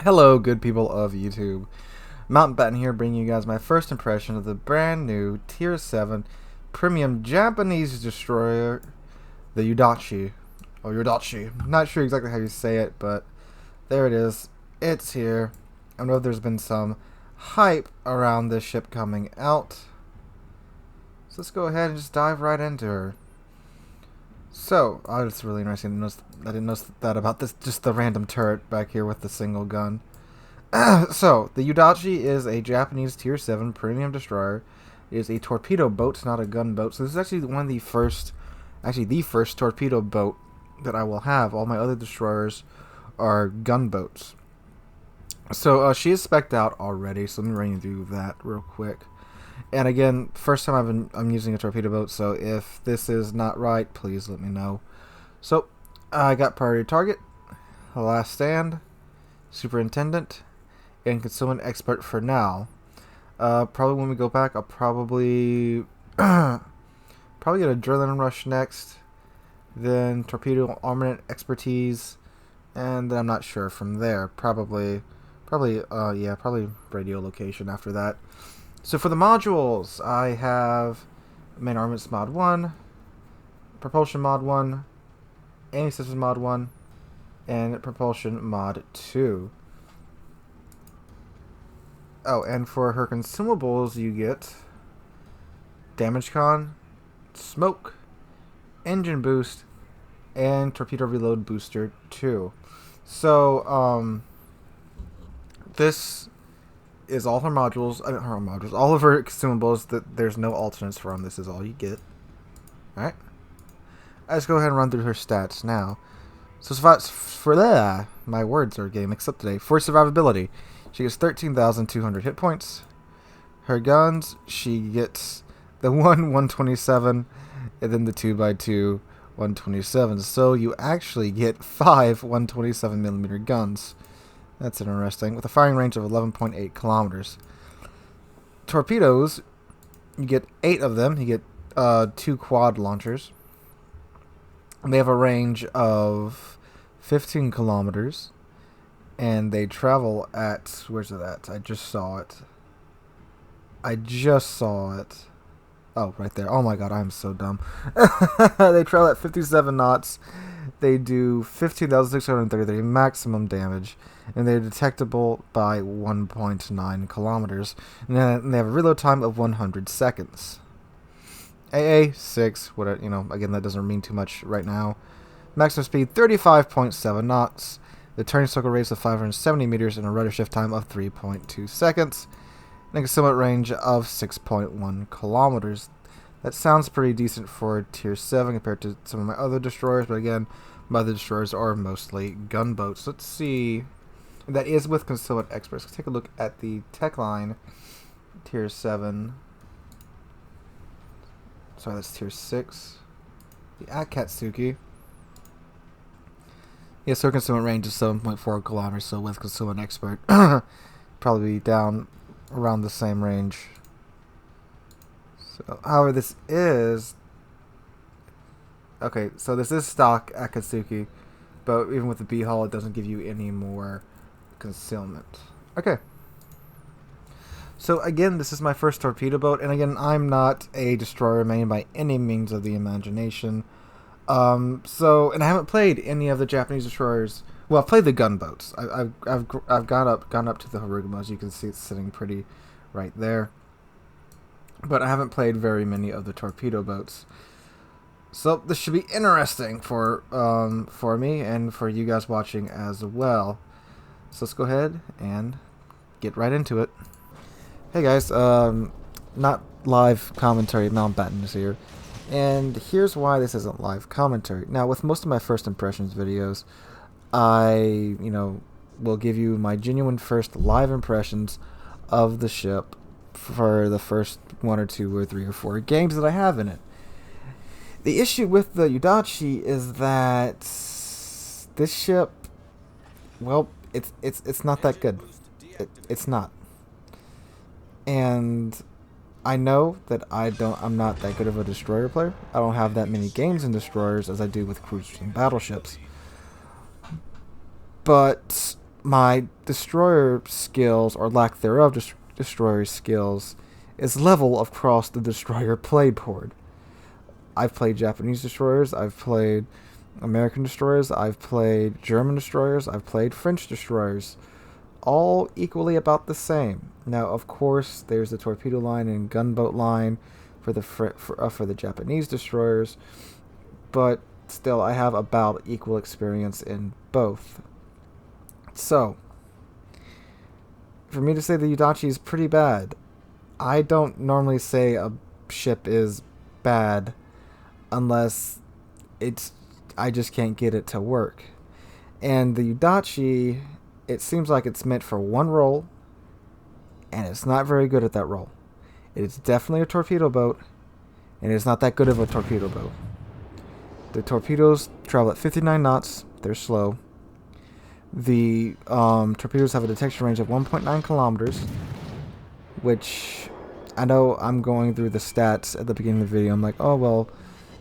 Hello, good people of YouTube. Mountainbatten here, bringing you guys my first impression of the brand new Tier 7 Premium Japanese Destroyer, the Yudachi. Or Yudachi. I'm not sure exactly how you say it, but there it is. It's here. I know there's been some hype around this ship coming out. So let's go ahead and just dive right into her. So, it's really interesting. I didn't notice that about this, just the random turret back here with the single gun. So, the Yudachi is a Japanese Tier 7 premium destroyer. It is a torpedo boat, not a gunboat. So this is actually one of the first, the first torpedo boat that I will have. All my other destroyers are gunboats. So she is spec'd out already, so let me run you through that real quick. And again, first time I'm using a torpedo boat, so if this is not right, please let me know. So, I got priority target, last stand, superintendent, and concealment expert for now. Probably when we go back, I'll probably probably get adrenaline rush next, then torpedo armament expertise, and then I'm not sure from there. Probably radio location after that. So for the modules, I have main armaments mod 1, propulsion mod 1, anti-systems mod 1, and propulsion mod 2. Oh, and for her consumables, you get damage con, smoke, engine boost, and torpedo reload booster 2. So, this is all her modules, all of her consumables that there's no alternates from. This is all you get. Alright. Let's go ahead and run through her stats now. So for that, my words are getting mixed up today. For survivability, she gets 13,200 hit points. Her guns, she gets the 127, and then the 2x2 127. So you actually get 5 127mm guns. That's interesting. With a firing range of 11.8 kilometers. Torpedoes, you get 8 of them. You get 2 quad launchers. And they have a range of 15 kilometers. And they travel at... Where's it at? I just saw it. Oh, right there. Oh my god, I'm so dumb. They travel at 57 knots. They do 15,633 maximum damage, and they're detectable by 1.9 kilometers. And then they have a reload time of 100 seconds. AA 6, whatever, again, that doesn't mean too much right now. Maximum speed 35.7 knots. The turning circle radius of 570 meters and a rudder shift time of 3.2 seconds. And a concealment range of 6.1 kilometers. That sounds pretty decent for Tier 7 compared to some of my other destroyers, but again, my other destroyers are mostly gunboats. Let's see. That is with concealment experts. Let's take a look at the tech line. Tier 7. Sorry, that's Tier 6. The Akatsuki. Yes, her concealment range is 7.4 kilometers, so with concealment expert, probably be down around the same range. So, however, this is... Okay, so this is stock Akatsuki, but even with the B-hull, it doesn't give you any more concealment. Okay. So, again, this is my first torpedo boat, and again, I'm not a destroyer main by any means of the imagination. And I haven't played any of the Japanese destroyers. Well, I've played the gunboats. I've gone up to the Haruguma, as you can see, it's sitting pretty right there. But I haven't played very many of the torpedo boats. So this should be interesting for me and for you guys watching as well. So let's go ahead and get right into it. Hey guys, not live commentary. Mountbatten is here. And here's why this isn't live commentary. Now, with most of my first impressions videos, I, will give you my genuine first live impressions of the ship for the first 1 or 2 or 3 or 4 games that I have in it. The issue with the Yudachi is that this ship, well, it's not that good. It's not. And I know that I'm not that good of a destroyer player. I don't have that many games in destroyers as I do with cruisers and battleships. But my destroyer skills, or lack thereof, destroyer skills, is level across the destroyer playboard. I've played Japanese destroyers, I've played American destroyers, I've played German destroyers, I've played French destroyers. All equally about the same. Now, of course, there's the torpedo line and gunboat line for the Japanese destroyers, but still, I have about equal experience in both. So, for me to say the Yudachi is pretty bad, I don't normally say a ship is bad unless I just can't get it to work. And the Yudachi, it seems like it's meant for one role, and it's not very good at that role. It is definitely a torpedo boat, and it's not that good of a torpedo boat. The torpedoes travel at 59 knots. They're slow. The torpedoes have a detection range of 1.9 kilometers, which I know I'm going through the stats at the beginning of the video. I'm like, oh, well,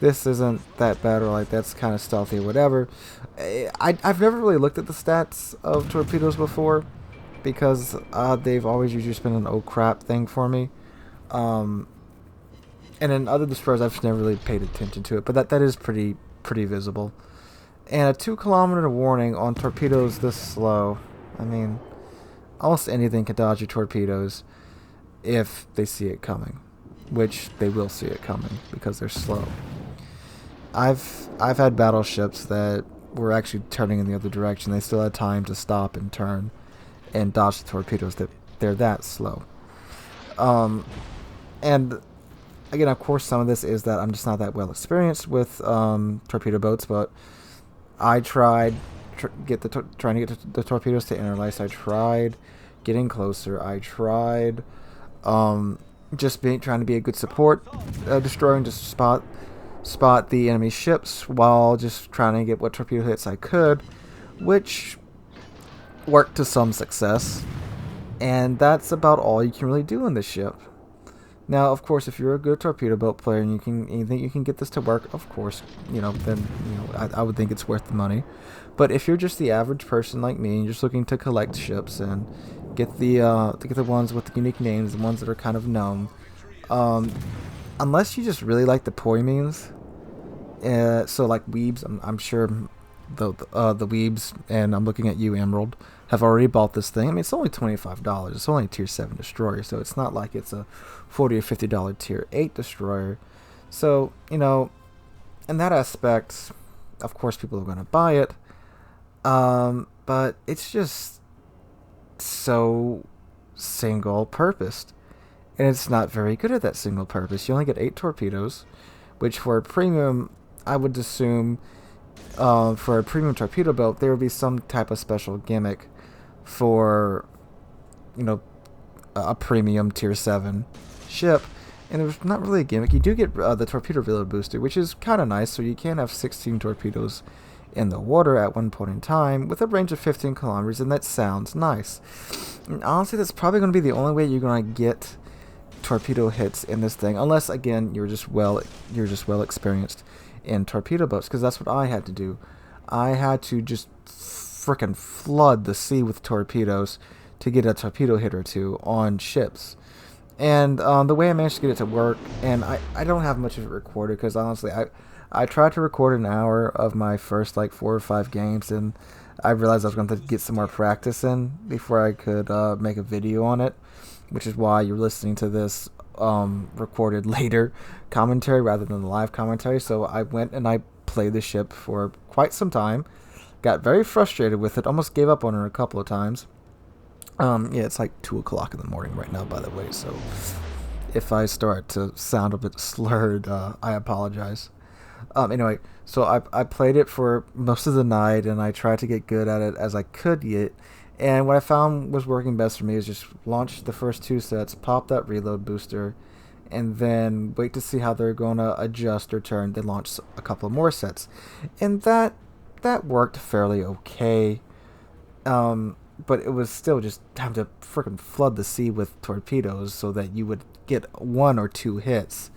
this isn't that bad, or like that's kind of stealthy or whatever. I've never really looked at the stats of torpedoes before because they've always usually just been an oh crap thing for me. And in other destroyers, I've just never really paid attention to it, but that is pretty visible. And a 2-kilometer warning on torpedoes this slow. I mean, almost anything can dodge your torpedoes if they see it coming, which they will see it coming because they're slow. I've had battleships that were actually turning in the other direction. They still had time to stop and turn and dodge the torpedoes. They're that slow. And again, of course, some of this is that I'm just not that well experienced with torpedo boats, but I tried trying to get the torpedoes to interlace. I tried getting closer. I tried trying to be a good support destroyer and just spot the enemy ships while just trying to get what torpedo hits I could, which worked to some success. And that's about all you can really do in this ship. Now, of course, if you're a good torpedo boat player and you think you can get this to work, of course, then I would think it's worth the money. But if you're just the average person like me and you're just looking to collect ships and get the ones with the unique names, the ones that are kind of known, unless you just really like the poi memes, so like weebs, I'm sure the weebs, and I'm looking at you, Emerald, have already bought this thing. I mean, it's only $25. It's only a tier 7 destroyer, so it's not like it's a $40 or $50 tier 8 destroyer. So, in that aspect, of course, people are going to buy it. But it's just so single-purposed. And it's not very good at that single purpose. You only get 8 torpedoes, which for a premium, I would assume, for a premium torpedo boat, there would be some type of special gimmick for, a premium tier 7 ship. And there's not really a gimmick. You do get the torpedo reload booster, which is kind of nice, so you can have 16 torpedoes in the water at one point in time with a range of 15 kilometers, and that sounds nice. And honestly, that's probably going to be the only way you're going to get torpedo hits in this thing, unless again you're just well experienced in torpedo boats, because that's what I had to do. I had to just frickin' flood the sea with torpedoes to get a torpedo hit or two on ships. And the way I managed to get it to work, and I don't have much of it recorded, because honestly I tried to record an hour of my first 4 or 5 games, and I realized I was going to get some more practice in before I could make a video on it, which is why you're listening to this recorded later commentary rather than the live commentary. So I went and I played the ship for quite some time, got very frustrated with it, almost gave up on her a couple of times. Yeah, it's like 2 o'clock in the morning right now, by the way, so if I start to sound a bit slurred, I apologize. Anyway, so I played it for most of the night, and I tried to get good at it as I could get. And what I found was working best for me is just launch the first 2 sets, pop that reload booster, and then wait to see how they're going to adjust or turn, then launch a couple more sets. And that worked fairly okay. But it was still just time to freaking flood the sea with torpedoes so that you would get 1 or 2 hits.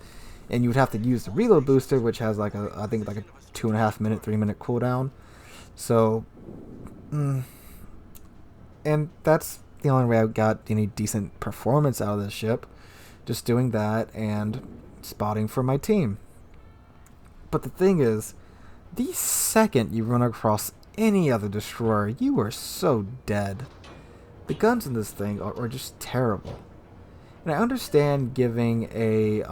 And you would have to use the reload booster, which has I think a 2.5 minute, 3 minute cooldown. So, And that's the only way I got any decent performance out of this ship. Just doing that and spotting for my team. But the thing is, the second you run across any other destroyer, you are so dead. The guns in this thing are just terrible. And I understand giving a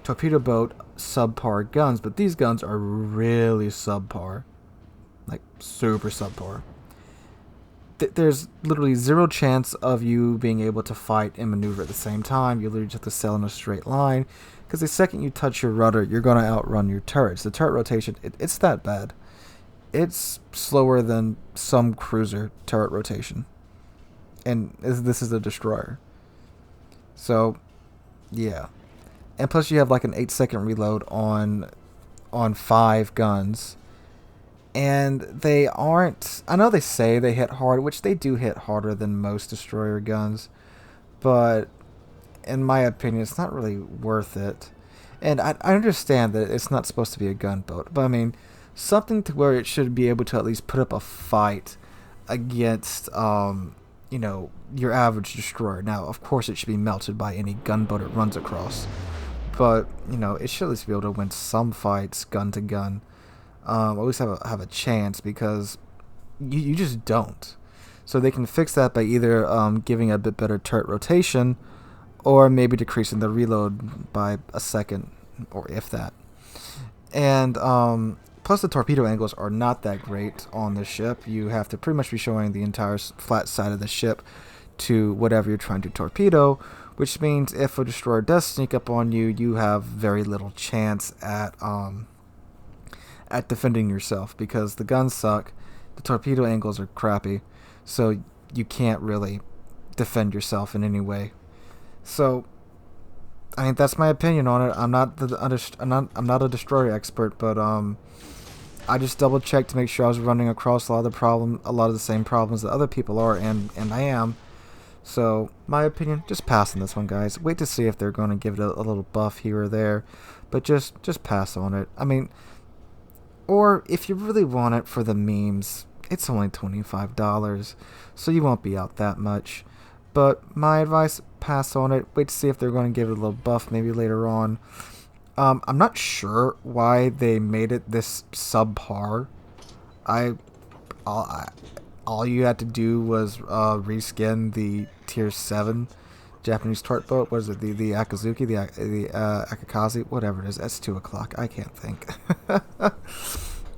torpedo boat subpar guns, but these guns are really subpar. Like, super subpar. There's literally zero chance of you being able to fight and maneuver at the same time. You literally just have to sail in a straight line. Because the second you touch your rudder, you're going to outrun your turrets. The turret rotation, it's that bad. It's slower than some cruiser turret rotation. And this is a destroyer. So, yeah. And plus you have like an 8-second reload on 5 guns. And they aren't... I know they say they hit hard, which they do hit harder than most destroyer guns. But in my opinion, it's not really worth it. And I understand that it's not supposed to be a gunboat. But I mean, something to where it should be able to at least put up a fight against, you know, your average destroyer. Now, of course, it should be melted by any gunboat it runs across. But, you know, it should at least be able to win some fights gun to gun. At least have a chance, because you just don't. So they can fix that by either giving a bit better turret rotation, or maybe decreasing the reload by a second, or if that. And plus the torpedo angles are not that great on this ship. You have to pretty much be showing the entire flat side of the ship to whatever you're trying to torpedo, which means if a destroyer does sneak up on you, you have very little chance at defending yourself, because the guns suck, the torpedo angles are crappy, so you can't really defend yourself in any way. So, I mean, that's my opinion on it. I'm not a destroyer expert, but I just double checked to make sure I was running across a lot of the same problems that other people are, and I am. So, my opinion, just pass on this one, guys. Wait to see if they're going to give it a little buff here or there, but just pass on it. I mean, or if you really want it for the memes, it's only $25, so you won't be out that much. But my advice, pass on it. Wait to see if they're going to give it a little buff maybe later on. I'm not sure why they made it this subpar. All you had to do was reskin the Tier 7 Japanese torque boat. What is it? The Akazuki? The Akakazi? Whatever it is. That's 2 o'clock. I can't think.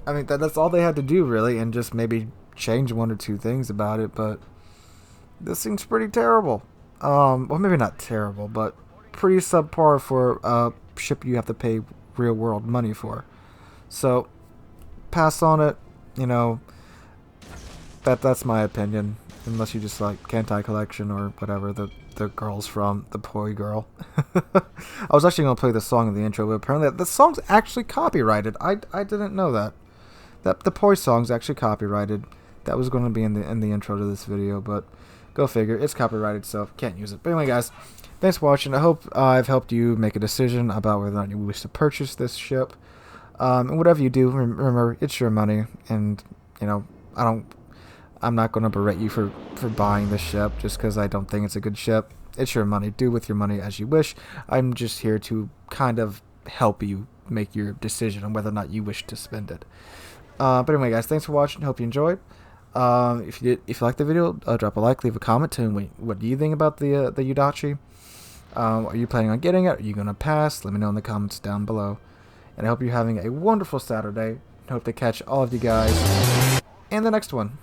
I mean, that's all they had to do, really, and just maybe change 1 or 2 things about it, but this seems pretty terrible. Well, maybe not terrible, but pretty subpar for a ship you have to pay real-world money for. So, pass on it, you know, that's my opinion, unless you just like Kantai Collection or whatever, the girls from the Poi Girl. I was actually going to play the song in the intro, but apparently the song's actually copyrighted. I didn't know that. The Poi song's actually copyrighted. That was going to be in the intro to this video, but go figure, it's copyrighted, so can't use it. But anyway, guys, thanks for watching. I hope I've helped you make a decision about whether or not you wish to purchase this ship. And whatever you do, remember, it's your money, and, you know, I'm not going to berate you for buying this ship just because I don't think it's a good ship. It's your money. Do with your money as you wish. I'm just here to kind of help you make your decision on whether or not you wish to spend it. But anyway, guys, thanks for watching. Hope you enjoyed. If you liked the video, drop a like, leave a comment, tell me what do you think about the Yudachi. Are you planning on getting it? Are you going to pass? Let me know in the comments down below. And I hope you're having a wonderful Saturday. I hope to catch all of you guys in the next one.